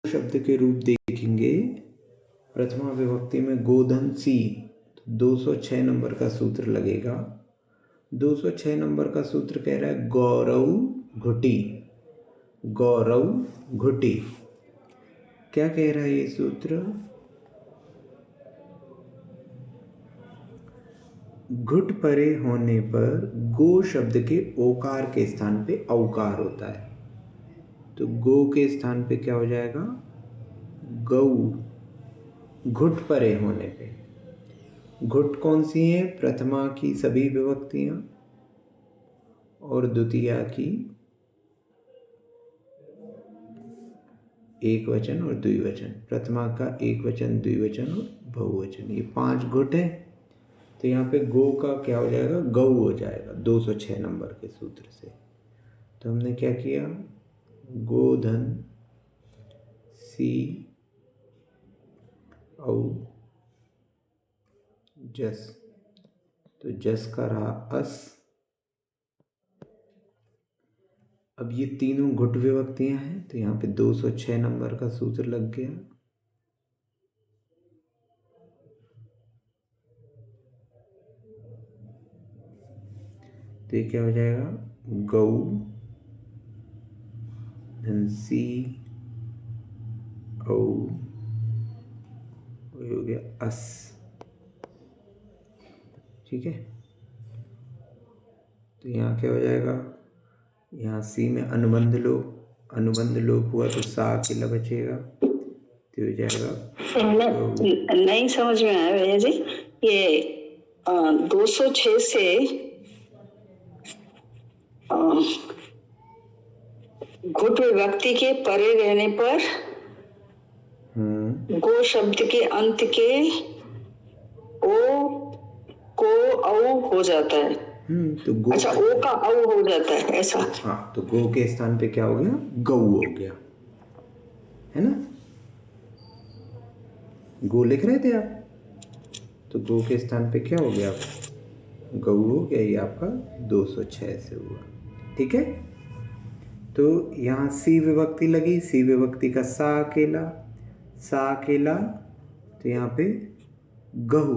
शब्द के रूप देखेंगे। प्रथमा विभक्ति में गोधन सी, 206 नंबर का सूत्र लगेगा। 206 नंबर का सूत्र कह रहा है गौरव घुटी। गौरव घुटी क्या कह रहा है ये सूत्र? घुट परे होने पर गो शब्द के ओकार के स्थान पे औकार होता है, तो गो के स्थान पे क्या हो जाएगा? गऊ। घुट परे होने पे घुट कौन सी है? प्रथमा की सभी विभक्तियां और द्वितीया की एक वचन और द्विवचन। प्रथमा का एक वचन, द्विवचन और बहुवचन, ये 5 घुट है। तो यहाँ पे गो का क्या हो जाएगा? गऊ हो जाएगा 206 नंबर के सूत्र से। तो हमने क्या किया? गोधन सी औ जस, तो जस का रहा अस। अब ये तीनों घुट विभक्तियां हैं, तो यहाँ पे 206 नंबर का सूत्र लग गया। तो ये क्या हो जाएगा? गऊ धन सी औ, हो गया अस। ठीक है, तो यहाँ क्या हो जाएगा? यहाँ सी में अनुबंध लोप हुआ तो सा अकेला बचेगा, तो हो जाएगा। नहीं समझ में आया भैया जी, ये 206 से घुट विभक्ति के परे रहने पर गो शब्द के अंत के ओ को औ हो जाता है। तो गो, अच्छा, ओ का औ हो जाता है ऐसा? हाँ, तो गो के स्थान पे क्या हो गया? गऊ हो गया, है ना? गो लिख रहे थे आप, तो गो के स्थान पे क्या हो गया? गऊ हो गया। ये आपका 206 से हुआ। ठीक है, तो यहाँ सी विभक्ति लगी, सी विभक्ति का सा अकेला, तो यहाँ पे गहू,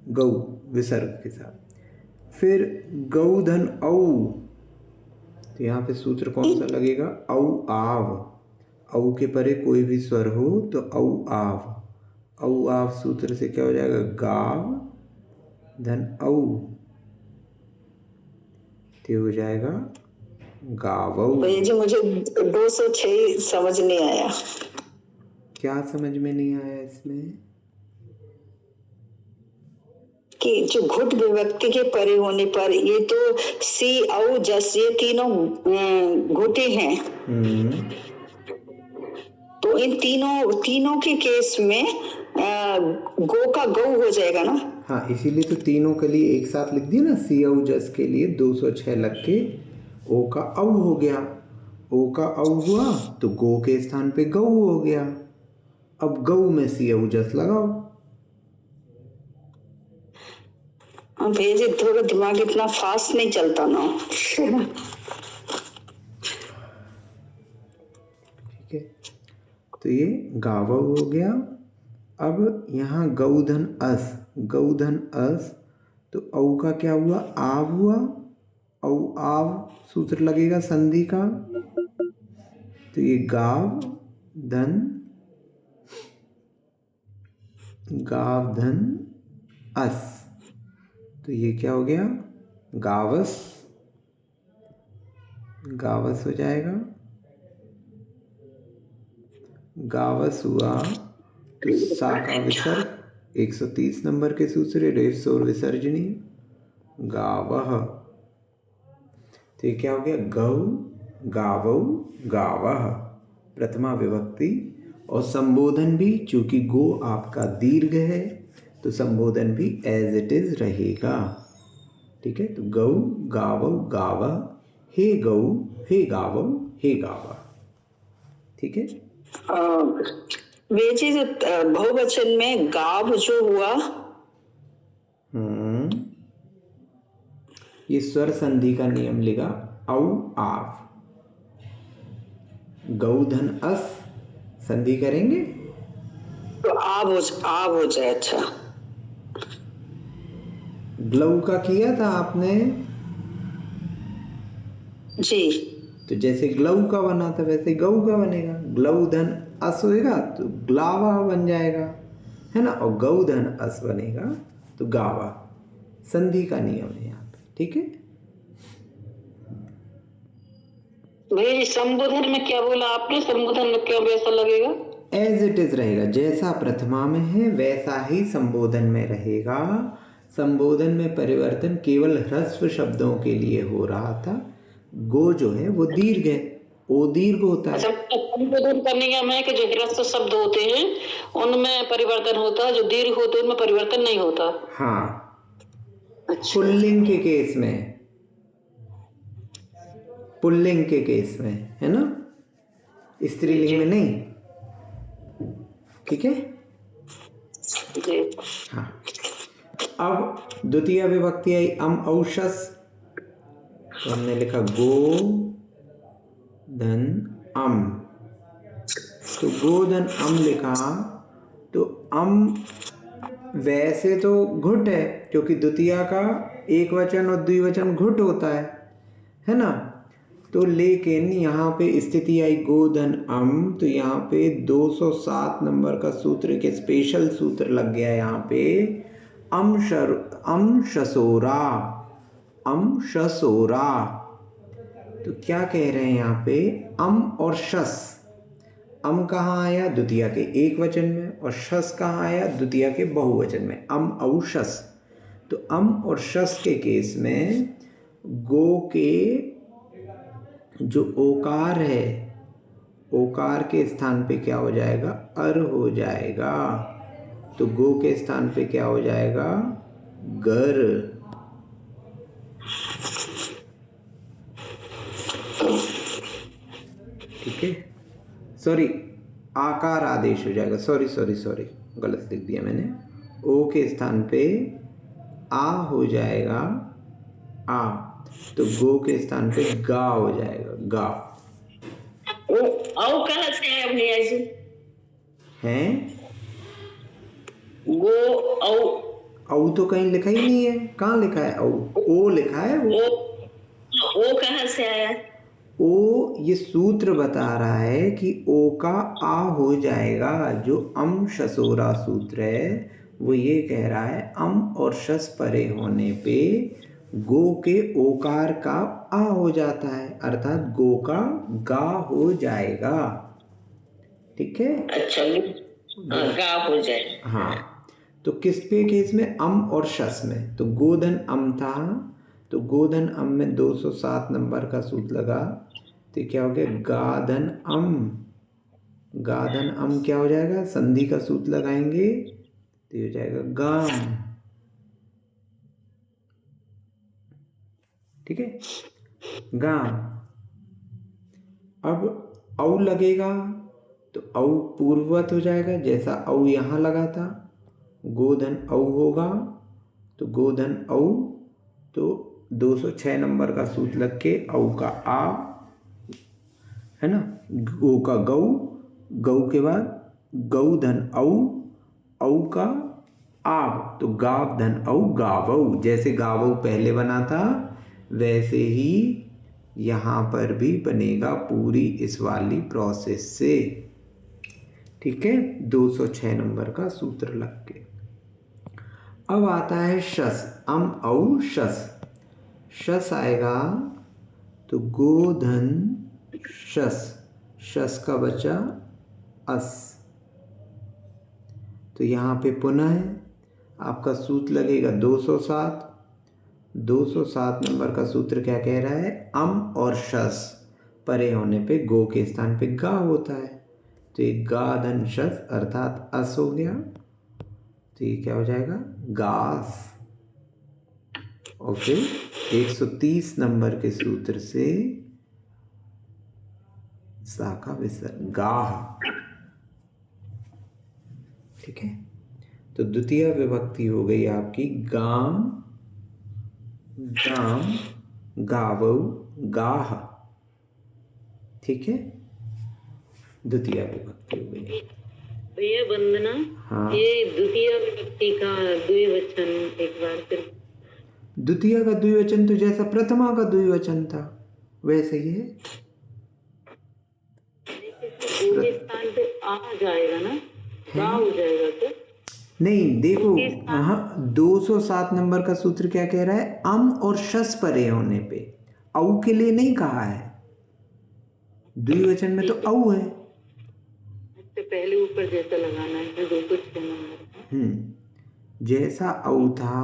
गऊ विसर्ग के साथ। फिर गऊ धन औ, तो यहाँ पे सूत्र कौन सा लगेगा? औ आव। औ के परे कोई भी स्वर हो तो औ आव। औ आव सूत्र से क्या हो जाएगा? गाव धन औ, तो हो जाएगा गावऊ। भैया जी मुझे 206 समझ नहीं आया। क्या समझ में नहीं आया इसमें? कि जो घुट विभक्ति के परे होने पर, ये तो सी औ जस, ये तीनों घुटे हैं, तो इन तीनों के केस में गो का गौ हो जाएगा ना? हाँ, इसीलिए तो तीनों के लिए एक साथ लिख दिया ना। सी औ जस के लिए 206 लग के ओ का औ हो गया। ओ का औ हुआ तो गो के स्थान पे गौ हो गया। अब गौ में सी औ जस लगाओ। भैया जी थोड़ा दिमाग इतना फास्ट नहीं चलता ना। ठीक है, तो ये गावव हो गया। अब यहाँ गौधन अस, तो औ का क्या हुआ? आव हुआ। औ आव सूत्र लगेगा संधि का, तो ये गाव धन अस, तो ये क्या हो गया? गावस हो जाएगा। गावस हुआ तो सा का विसर्ग 130 नंबर के सूत्र रेफ सोर विसर्जनी गावह, तो ये क्या हो गया? गौ गावऊ गावह प्रथमा विभक्ति। और संबोधन भी, चूंकि गो आपका दीर्घ है तो संबोधन भी एज इट इज रहेगा। ठीक है, तो गौ गावऊ गावह, हे गौ हे गावऊ हे गावह। ठीक है, वे चीज बहुवचन में गाव जो हुआ, ये स्वर संधि का नियम लेगा। औ आव, गौधन अस, संधि करेंगे तो आब हो जाए। अच्छा, ग्लऊ का किया था आपने जी। तो जैसे ग्लऊ का बना था वैसे गऊ का बनेगा। ग्लऊ धन अस होएगा तो ग्लावा बन जाएगा, है ना। और गऊ धन अस बनेगा तो गावा। संधि का नियम है यहाँ पे, ठीक है। भैया जी संबोधन में क्या बोला आपने? संबोधन में क्यों वैसा लगेगा? एज इट इज रहेगा, जैसा प्रथमा में है वैसा ही संबोधन में रहेगा। संबोधन में परिवर्तन केवल ह्रस्व शब्दों के लिए हो रहा था। गो जो है वो दीर्घ है, ओ दीर्घ होता है। अच्छा, संबोधन करने का मैं कि जो ह्रस्व शब्द होते हैं उनमें परिवर्तन होता है, जो दीर्घ होते हैं उनमें परिवर्तन नहीं होता। हाँ, अच्छा, पुल्लिंग के केस में, पुल्लिंग के केस में है ना, स्त्रीलिंग में नहीं, ठीक है। जी। हाँ, अब द्वितीय विभक्ति आई अम औशस, तो हमने लिखा गो धन अम, तो गो धन अम लिखा। तो अम वैसे तो घुट है क्योंकि द्वितीय का एक वचन और द्विवचन घुट होता है ना। तो लेकिन यहाँ पे स्थिति आई गो धन अम, तो यहाँ पे 207 नंबर का सूत्र के स्पेशल सूत्र लग गया यहाँ पे। अम शसोरा, अम शसोरा। तो क्या कह रहे हैं यहाँ पे, अम और शस। अम कहाँ आया, द्वितीय के एक वचन में, और शस कहाँ आया, द्वितीय के बहुवचन में, अम औ शस। तो अम और शस के केस में गो के जो ओकार है, ओकार के स्थान पे क्या हो जाएगा, अर हो जाएगा। तो गो के स्थान पे क्या हो जाएगा, गर। ठीक है, सॉरी आकार आदेश हो जाएगा, सॉरी सॉरी सॉरी गलत लिख दिया मैंने। ओ के स्थान पे आ हो जाएगा, आ। तो गो के स्थान पे गा हो जाएगा, गा। औ कहाँ से है भैया जी? हैं, गो औ, औ तो कहीं लिखा ही नहीं है, कहाँ लिखा है औ, ओ लिखा है वो। ओ कहाँ से आया? ओ ये सूत्र बता रहा है कि ओ का आ हो जाएगा। जो अम शसोरा सूत्र है वो ये कह रहा है अम और शस परे होने पे गो के ओकार का आ हो जाता है, अर्थात गो का गा हो जाएगा। ठीक है, अच्छा, गा हो जाए। हाँ। तो किस पे केस में, अम और शस में। तो गोधन अम था, तो गोधन अम में 207 नंबर का सूत्र लगा, तो क्या हो गया, गाधन अम। गाधन अम क्या हो जाएगा, संधि का सूत्र लगाएंगे तो ये हो जाएगा गाम। ठीक है, गाम। अब औ लगेगा तो औ पूर्ववत हो जाएगा, जैसा औ यहाँ लगा था। गोधन औ होगा तो गोधन औ, तो 206 नंबर का सूत्र लग के औ का आ, है ना, गो का गौ, गौ के बाद गौ धन औ, औ का आव, तो गाव धन औ गावऊ। जैसे गावऊ पहले बना था वैसे ही यहाँ पर भी बनेगा पूरी इस वाली प्रोसेस से। ठीक है, 206 नंबर का सूत्र लग के। अब आता है शस, अम औ शस। शस आएगा तो गोधन शस, शस का बचा अस। तो यहाँ पे पुनः आपका सूत्र लगेगा 207। 207 नंबर का सूत्र क्या कह रहा है, अम और शस परे होने पे गो के स्थान पे गा होता है, तो ये गा धन शस अर्थात अस हो गया। तो ये क्या हो जाएगा, गास। और फिर 130 नंबर के सूत्र से शाखा विसर्ग गाह। ठीक है, तो द्वितीय विभक्ति हो गई आपकी गाम, गाम, गावऊ, गाह। ठीक है, द्वितीय विभक्ति हो गई। भैया वंदना, हाँ, ये द्वितीय विभक्ति का द्विवचन एक बार फिर। द्वितीय का द्विवचन तो जैसा प्रथमा का द्विवचन था वैसे ही है। ओ के स्थान पे आ जाएगा ना, गा हो जाएगा क्या? नहीं, देखो, हाँ, 207 नंबर का सूत्र क्या कह रहा है? अम और शस परे होने पे, औ के लिए नहीं कहा है। द्विवचन में तो औ है। इससे पहले ऊपर जैसा लगाना है 206 नंबर। जैसा औ था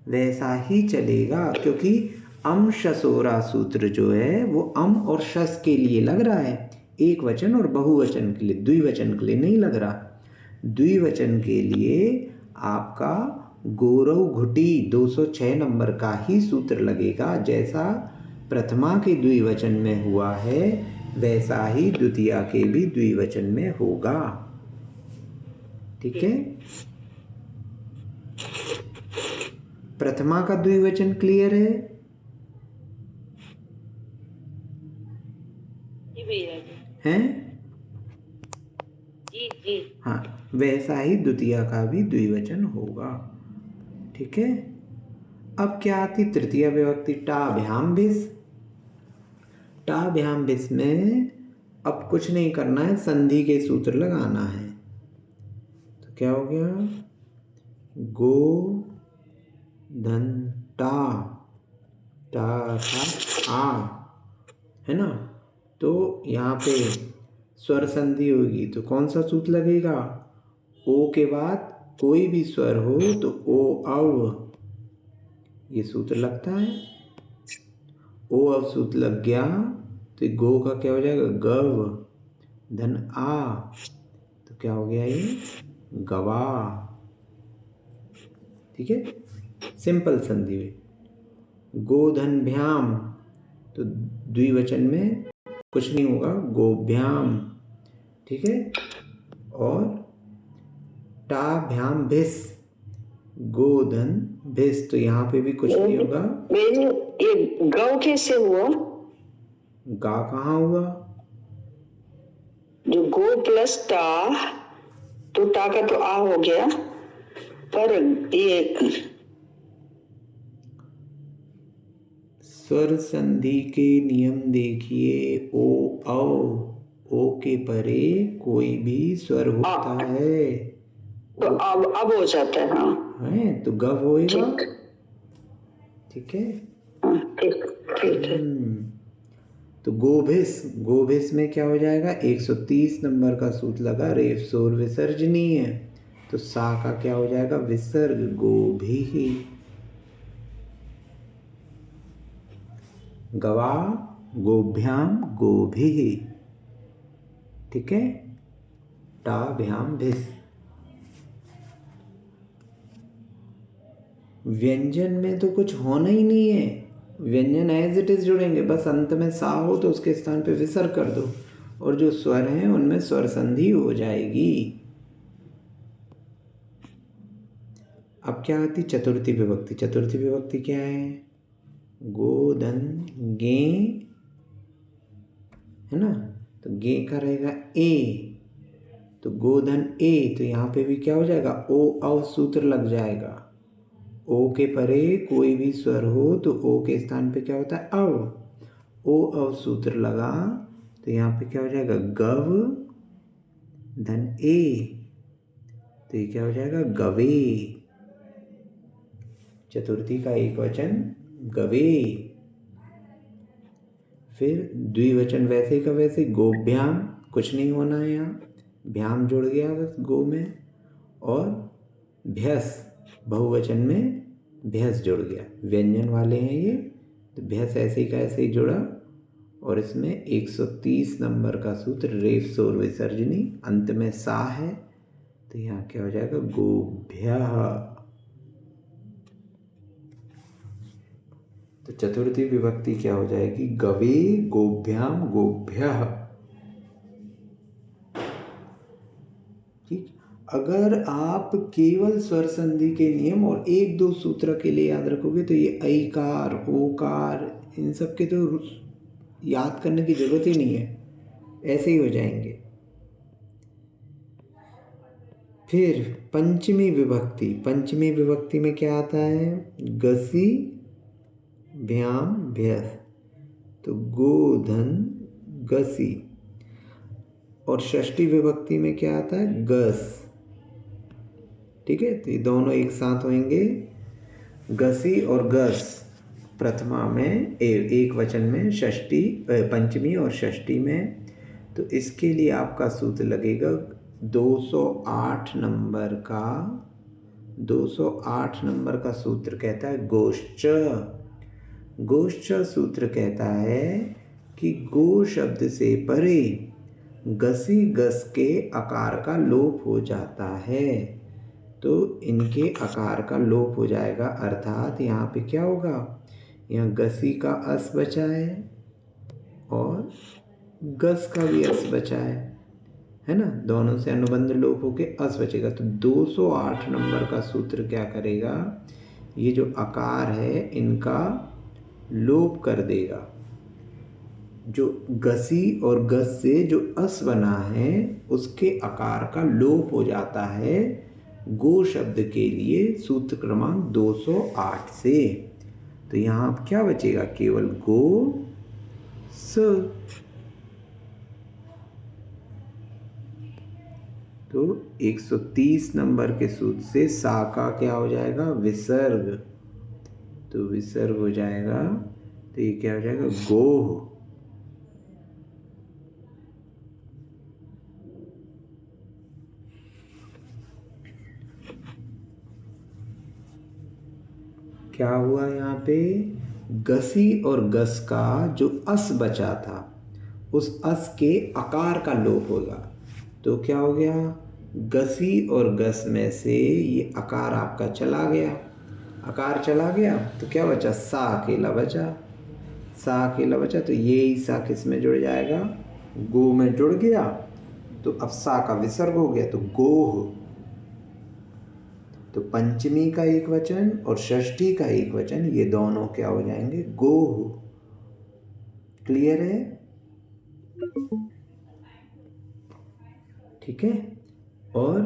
वैसा ही चलेगा, क्योंकि अम शसोरा सूत्र जो है वो अम और शस के लिए लग रहा है, एक वचन और बहुवचन के लिए, द्विवचन के लिए नहीं लग रहा। द्विवचन के लिए आपका गौरव घुटी 206 नंबर का ही सूत्र लगेगा। जैसा प्रथमा के द्विवचन में हुआ है वैसा ही द्वितीया के भी द्विवचन में होगा। ठीक है, प्रथमा का द्विवचन क्लियर है? हैं? जी। हाँ, वैसा ही द्वितीया का भी द्विवचन होगा। ठीक है, अब क्या आती तृतीय विभक्ति? टाभ्याम भिस। टाभ्याम भिस में अब कुछ नहीं करना है, संधि के सूत्र लगाना है। तो क्या हो गया? गो धन टा, टा आ, है ना? तो यहाँ पे स्वर संधि होगी तो कौन सा सूत्र लगेगा? ओ के बाद कोई भी स्वर हो तो ओ अव, ये सूत्र लगता है। ओ अव सूत्र लग गया तो गो का क्या हो जाएगा? गव धन आ, तो क्या हो गया? ये गवा। ठीक है, सिंपल संधि में। गोधन भ्याम, तो द्विवचन में कुछ नहीं होगा, गोभ्याम। ठीक है, और टाभ्याम भिस, गोधन भिस, तो यहाँ पे भी कुछ नहीं होगा। ये गौ कैसे हुआ? गा कहाँ हुआ? जो गो प्लस टा, तो टा का तो आ हो गया, पर ये स्वर संधि के नियम देखिए। ओ ओ के परे कोई भी स्वर होता है तो अब हो जाता है। हाँ है, तो गव होएगा। ठीक है, ठीक है। तो गोभिस, गोभिस में क्या हो जाएगा? 130 नंबर का सूत्र लगा, रेफ सोर विसर्जनीय है, तो सा का क्या हो जाएगा? विसर्ग, गोभी। गवा, गोभ्याम, गोभी। ठीक है, टाभ्याम भिस। व्यंजन में तो कुछ होना ही नहीं है, व्यंजन एज इट इज जुड़ेंगे, बस अंत में सा हो तो उसके स्थान पे विसर्ग कर दो, और जो स्वर हैं उनमें स्वर संधि हो जाएगी। अब क्या आती? चतुर्थी विभक्ति। चतुर्थी विभक्ति क्या है? गोधन गे, है ना? तो गे का रहेगा ए, तो गोधन ए, तो यहाँ पे भी क्या हो जाएगा? ओ अव सूत्र लग जाएगा। ओ के परे कोई भी स्वर हो तो ओ के स्थान पे क्या होता है? अव। ओ अव सूत्र लगा तो यहाँ पे क्या हो जाएगा? गव धन ए, तो ये क्या हो जाएगा? गवे। चतुर्थी का एक वचन गवे। फिर द्विवचन वैसे का वैसे, गोभ्याम, कुछ नहीं होना है यहाँ, भ्याम जुड़ गया बस गो में, और भ्यस, बहुवचन में भ्यस जुड़ गया, व्यंजन वाले हैं ये, तो भ्यस ऐसे ही का ऐसे ही जुड़ा, और इसमें 130 नंबर का सूत्र रेफ सोर विसर्जनी, अंत में सा है, तो यहाँ क्या हो जाएगा? गोभ्यः। तो चतुर्थी विभक्ति क्या हो जाएगी? गवे, गोभ्याम, गोभ्यः। ठीक, अगर आप केवल स्वर संधि के नियम और एक दो सूत्र के लिए याद रखोगे तो ये ऐकार, ओकार, इन सब के तो याद करने की जरूरत ही नहीं है, ऐसे ही हो जाएंगे। फिर पंचमी विभक्ति, पंचमी विभक्ति में क्या आता है? गसी भ्याम भ्यस, तो गोधन गसी। और षष्ठी विभक्ति में क्या आता है? गस। ठीक है, तो ये दोनों एक साथ होंगे, गसी और गस। प्रथमा में एक वचन में, षष्ठी पंचमी और षष्ठी में। तो इसके लिए आपका सूत्र लगेगा 208 नंबर का, 208 नंबर का सूत्र कहता है गोश्च। गोश्च सूत्र कहता है कि गो शब्द से परे गसी गस के आकार का लोप हो जाता है, तो इनके आकार का लोप हो जाएगा। अर्थात यहाँ पे क्या होगा? यहाँ गसी का अस बचा है और गस का भी अस बचा है ना, दोनों से अनुबंध लोप होके अस बचेगा। तो 208 नंबर का सूत्र क्या करेगा? ये जो आकार है इनका लोप कर देगा। जो गसी और गस से जो अस बना है उसके आकार का लोप हो जाता है गो शब्द के लिए, सूत्र क्रमांक 208 से। तो यहाँ अब क्या बचेगा? केवल गो स। तो 130 नंबर के सूत्र से सा का क्या हो जाएगा? विसर्ग। तो विसर्ग हो जाएगा, तो ये क्या हो जाएगा? गोह। क्या हुआ यहाँ पे? गसी और गस का जो अस बचा था उस अस के आकार का लोप होगा। तो क्या हो गया? गसी और गस में से ये आकार आपका चला गया, आकार चला गया, तो क्या बचा? सा अकेला बचा। सा अकेला बचा, तो ये ही सा किस में जुड़ जाएगा? गो में जुड़ गया। तो अब सा का विसर्ग हो गया, तो गोह। तो पंचमी का एक वचन और षष्ठी का एक वचन, ये दोनों क्या हो जाएंगे? गोह। क्लियर है? ठीक है। और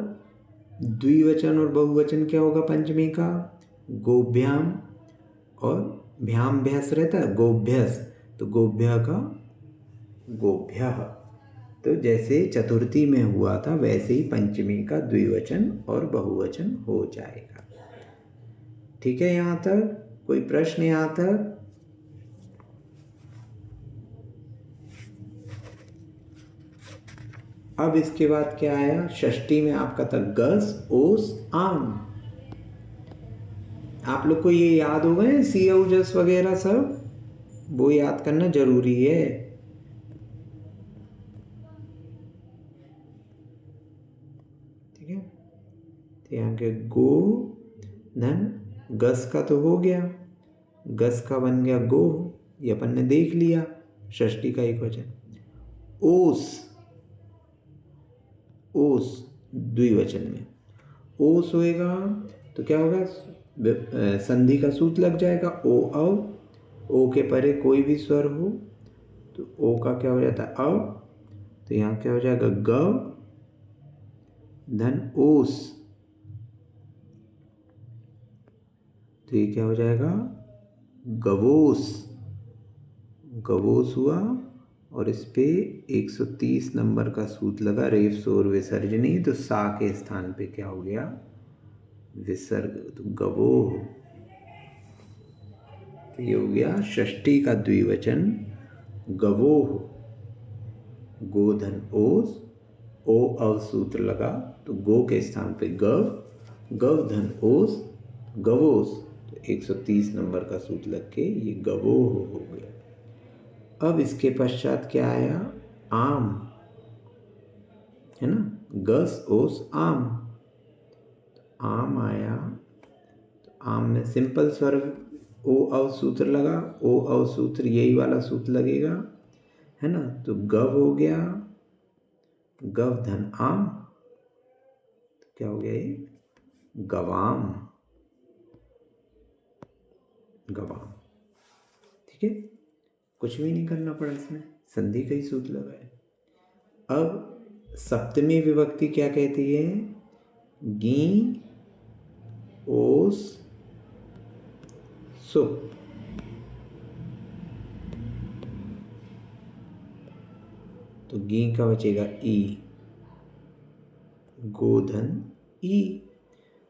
द्विवचन और बहुवचन क्या होगा पंचमी का? गोभ्याम और भ्याम भ्यास रहता है, गोभ्यस। तो गोभ्य का गोभ्य। तो जैसे चतुर्थी में हुआ था वैसे ही पंचमी का द्विवचन और बहुवचन हो जाएगा। ठीक है, यहाँ तक कोई प्रश्न? यहाँ तक अब इसके बाद क्या आया? षष्ठी में आपका था गस ओस आम। आप लोग को ये याद हो गए सी औजस वगैरह सब, वो याद करना जरूरी है। ठीक है, तो यहाँ के गो धन गस का तो हो गया, गस का बन गया गो, ये अपन ने देख लिया। षष्ठी का एक वचन। ओस, ओस द्विवचन में ओस होएगा तो क्या होगा? संधि का सूत्र लग जाएगा। ओ अव, ओ के परे कोई भी स्वर हो तो ओ का क्या हो जाता है? अव। तो यहाँ क्या हो जाएगा? गव धन ओस। तो ये क्या हो जाएगा? गवोस। गवोस हुआ। और इस पे 130 नंबर का सूत्र लगा, रेफ सोर विसर्जनी। तो सा के स्थान पे क्या हो गया? विसर्ग। तो गवोह। तो ये हो गया षष्ठी का द्विवचन गवोह। गोधन ओस, ओ अव सूत्र लगा तो गो के स्थान पे गव, गव धन ओस, गवोस। तो 130 नंबर का सूत्र लग के ये गवोह हो गया। अब इसके पश्चात क्या आया? आम, है ना, गस ओस आम। आम आया, तो आम में सिंपल स्वर ओ अव सूत्र लगा, ओ अव सूत्र यही वाला सूत्र लगेगा, है ना। तो गव हो गया, गव धन आम, तो क्या हो गया? ये गवाम, गवाम। ठीक है, कुछ भी नहीं करना पड़ा इसमें, संधि का ही सूत्र लगा है। अब सप्तमी विभक्ति क्या कहती है? गी ओस सुप। तो गी का बचेगा ई, गोधन ई।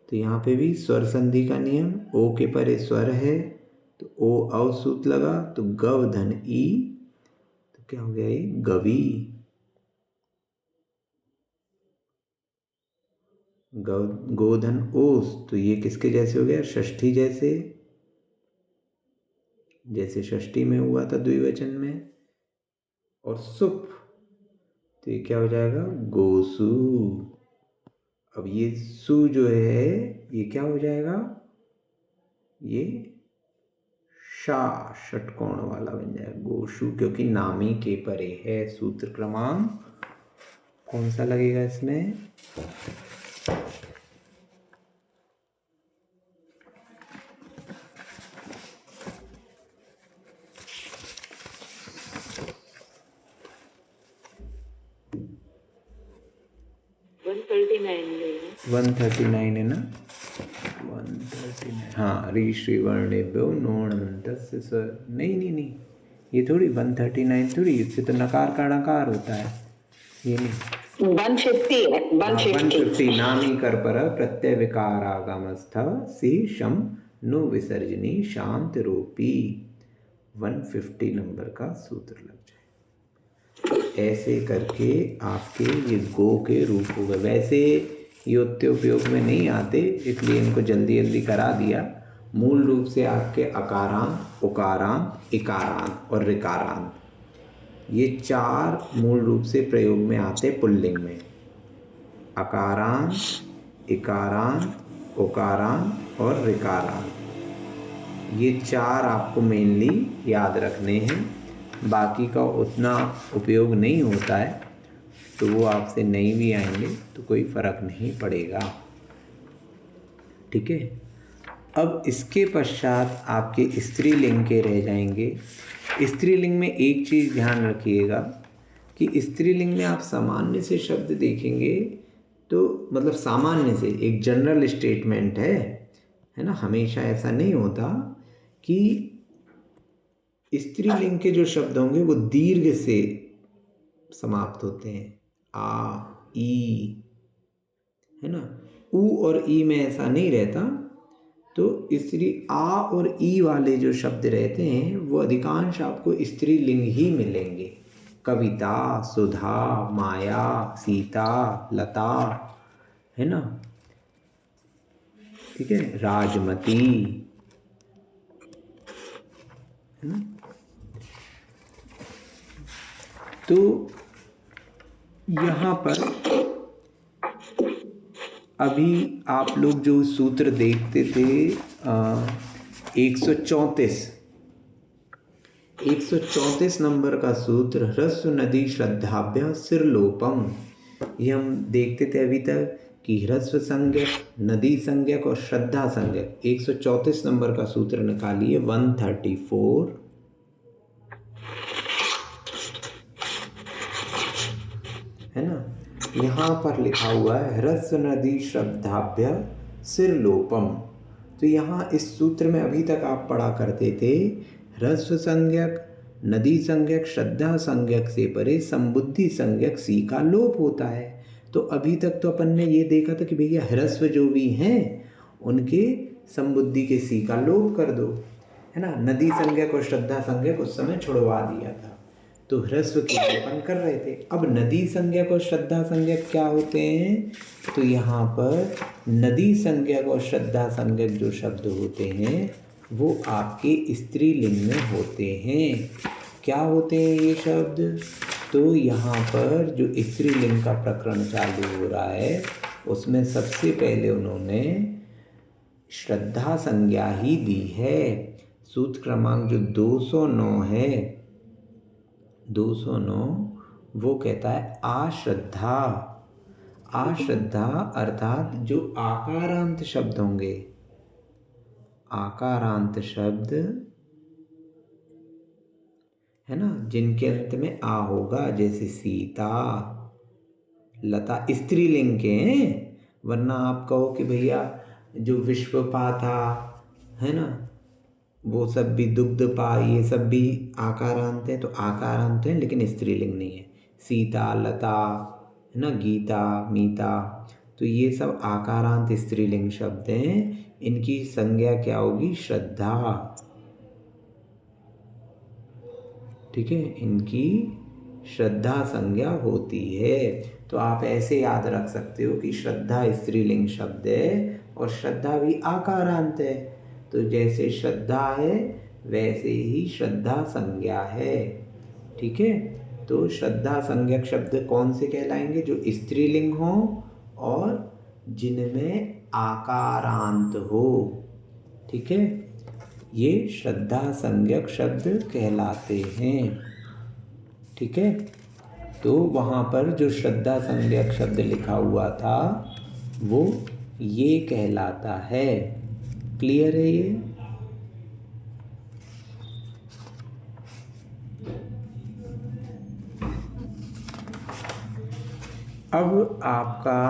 तो यहाँ पे भी स्वर संधि का नियम, ओ के परे स्वर है तो ओ अवसूत लगा तो गवधन ई, तो क्या हो गया ये गवी। गोधन ओस, तो ये किसके जैसे हो गया, षष्ठी जैसे, जैसे षष्ठी में हुआ था द्विवचन में। और सुप, तो ये क्या हो जाएगा गोसु। अब ये सु जो है ये क्या हो जाएगा, ये शा, षटकोण वाला बन जाएगा गोशु, क्योंकि नामी के परे है। सूत्र क्रमांक कौन सा लगेगा इसमें, लगेगा 139 है ना, 139। हाँ, री श्री वर्णेभ्यो नोणमन्तस्य स्वर, नहीं, ये थोड़ी 139 थोड़ी, इससे तो नकार का नकार होता है, ये नहीं। 150 है, 150। नामी कर पर प्रत्यय विकारागमस्थ सी शम नु विसर्जनी शांत रूपी, 150 नंबर का सूत्र लग जाए। ऐसे करके आपके ये गो के रूप हो गए। वैसे योत्य उपयोग में नहीं आते, इसलिए इनको जल्दी जल्दी करा दिया। मूल रूप से आपके अकारांत, उकारांत, इकारांत और ऋकारांत, ये चार मूल रूप से प्रयोग में आते पुल्लिंग में। अकारांत, इकारांत, उकारांत और ऋकारांत, ये चार आपको मेनली याद रखने हैं। बाकी का उतना उपयोग नहीं होता है, तो वो आपसे नहीं भी आएंगे तो कोई फ़र्क नहीं पड़ेगा, ठीक है। अब इसके पश्चात आपके स्त्रीलिंग के रह जाएंगे। स्त्रीलिंग में एक चीज़ ध्यान रखिएगा कि स्त्रीलिंग में आप सामान्य से शब्द देखेंगे तो मतलब सामान्य से एक जनरल स्टेटमेंट है ना, हमेशा ऐसा नहीं होता कि स्त्रीलिंग के जो शब्द होंगे वो दीर्घ से समाप्त होते हैं। आ, ई, है ना, ऊ और ई में ऐसा नहीं रहता। तो स्त्री आ और ई वाले जो शब्द रहते हैं वो अधिकांश आपको स्त्रीलिंग ही मिलेंगे। कविता, सुधा, माया, सीता, लता, है ना, ठीक है, राजमती, है ना। तो यहाँ पर अभी आप लोग जो सूत्र देखते थे 134 नंबर का सूत्र, ह्रस्व नदी श्रद्धाभ्य सिरलोपम, ये हम देखते थे अभी तक कि ह्रस्व संज्ञक, नदी संज्ञक और श्रद्धा संज्ञक। 134 नंबर का सूत्र निकालिए, 134, है ना। यहाँ पर लिखा हुआ है ह्रस्व नदी श्रद्धाभ्य सिरलोपम। तो यहाँ इस सूत्र में अभी तक आप पढ़ा करते थे ह्रस्व संज्ञक, नदी संज्ञक, श्रद्धा संज्ञक से परे संबुद्धि संज्ञक सी का लोप होता है। तो अभी तक तो अपन ने ये देखा था कि भैया ह्रस्व जो भी हैं उनके संबुद्धि के सी का लोप कर दो, है ना। नदी संज्ञक और श्रद्धा संज्ञक उस समय छुड़वा दिया था, तो ह्रस्व के लोपन कर रहे थे। अब नदी संज्ञक और श्रद्धा संज्ञक क्या होते हैं, तो यहाँ पर नदी संज्ञक और श्रद्धा संज्ञक जो शब्द होते हैं वो आपके स्त्रीलिंग में होते हैं। क्या होते हैं ये शब्द, तो यहाँ पर जो स्त्रीलिंग का प्रकरण चालू हो रहा है उसमें सबसे पहले उन्होंने श्रद्धा संज्ञा ही दी है। सूत्र क्रमांक जो 209 है, 209, वो कहता है आश्रद्धा। आश्रद्धा अर्थात जो आकारांत शब्द होंगे, आकारांत शब्द, है ना, जिनके अंत में आ होगा, जैसे सीता, लता, स्त्रीलिंग के हैं वरना आप कहो कि भैया जो विश्वपा था, है ना, वो सब भी दुग्धपा, ये सब भी आकारांत है, तो आकारांत है लेकिन स्त्रीलिंग नहीं है। सीता, लता, है ना, गीता, मीता, तो ये सब आकारांत स्त्रीलिंग शब्द हैं। इनकी संज्ञा क्या होगी? श्रद्धा। ठीक है, इनकी श्रद्धा संज्ञा होती है। तो आप ऐसे याद रख सकते हो कि श्रद्धा स्त्रीलिंग शब्द है और श्रद्धा भी आकारांत है। तो जैसे श्रद्धा है वैसे ही श्रद्धा संज्ञा है। ठीक है, तो श्रद्धा संज्ञक शब्द कौन से कहलाएंगे? जो स्त्रीलिंग हो और जिनमें आकारांत हो। ठीक है, ये श्रद्धा संज्ञक शब्द कहलाते हैं। ठीक है, तो वहाँ पर जो श्रद्धा संज्ञक शब्द लिखा हुआ था वो ये कहलाता है। क्लियर है ये? अब आपका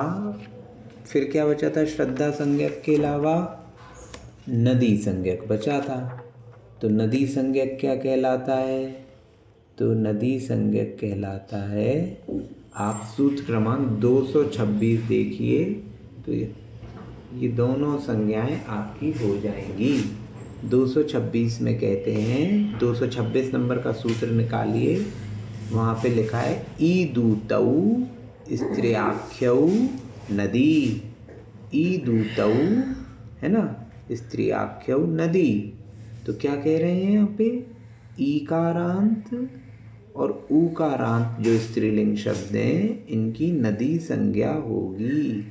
फिर क्या बचा था? श्रद्धा संज्ञक के अलावा नदी संज्ञक बचा था। तो नदी संज्ञक क्या कहलाता है? तो नदी संज्ञक कहलाता है, आप सूत्र क्रमांक 226 देखिए, तो ये दोनों संज्ञाएं आपकी हो जाएंगी। 226 में कहते हैं, 226 नंबर का सूत्र निकालिए, वहाँ पे लिखा है ईदूतौ स्त्रियाख्यौ नदी। ईदूतौ, है ना, स्त्रियाख्यौ नदी। तो क्या कह रहे हैं यहाँ पे? ईकारांत और ऊकारांत जो स्त्रीलिंग शब्द हैं इनकी नदी संज्ञा होगी।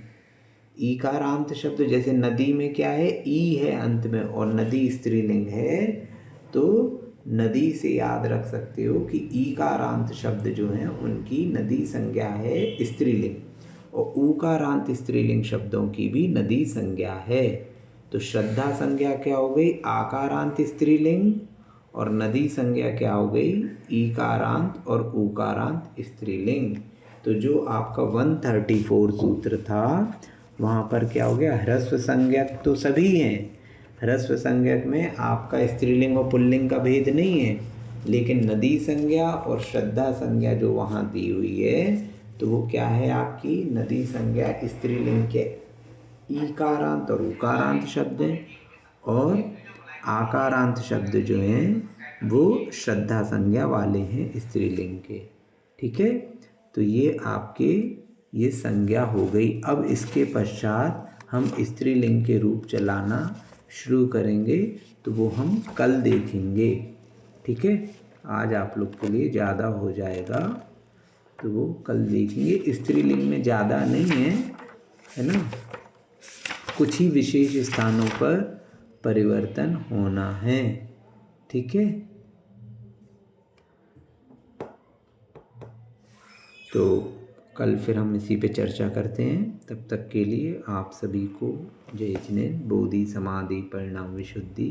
ईकारांत शब्द जैसे नदी में क्या है? ई है अंत में और नदी स्त्रीलिंग है, तो नदी से याद रख सकते हो कि ईकारांत शब्द जो हैं उनकी नदी संज्ञा है स्त्रीलिंग, और ऊकारांत स्त्रीलिंग शब्दों की भी नदी संज्ञा है। तो श्रद्धा संज्ञा क्या हो गई? आकारांत स्त्रीलिंग, और नदी संज्ञा क्या हो गई? ईकारांत और ऊकारांत स्त्रीलिंग। तो जो आपका 134 सूत्र था वहाँ पर क्या हो गया? ह्रस्व संज्ञक तो सभी हैं, ह्रस्व संज्ञक में आपका स्त्रीलिंग और पुल्लिंग का भेद नहीं है, लेकिन नदी संज्ञा और श्रद्धा संज्ञा जो वहाँ दी हुई है तो वो क्या है आपकी? नदी संज्ञा स्त्रीलिंग के ईकारांत और उकारांत शब्द हैं, और आकारांत शब्द जो हैं वो श्रद्धा संज्ञा वाले हैं स्त्रीलिंग के। ठीक है, तो ये आपके ये संज्ञा हो गई। अब इसके पश्चात हम स्त्रीलिंग के रूप चलाना शुरू करेंगे, तो वो हम कल देखेंगे। ठीक है, आज आप लोग के लिए ज़्यादा हो जाएगा, तो वो कल देखेंगे। स्त्रीलिंग में ज़्यादा नहीं है ना, कुछ ही विशेष स्थानों पर परिवर्तन होना है। ठीक है, तो कल फिर हम इसी पे चर्चा करते हैं। तब तक के लिए आप सभी को जय जिनेन्द्र, बोधि समाधि परिणाम विशुद्धि।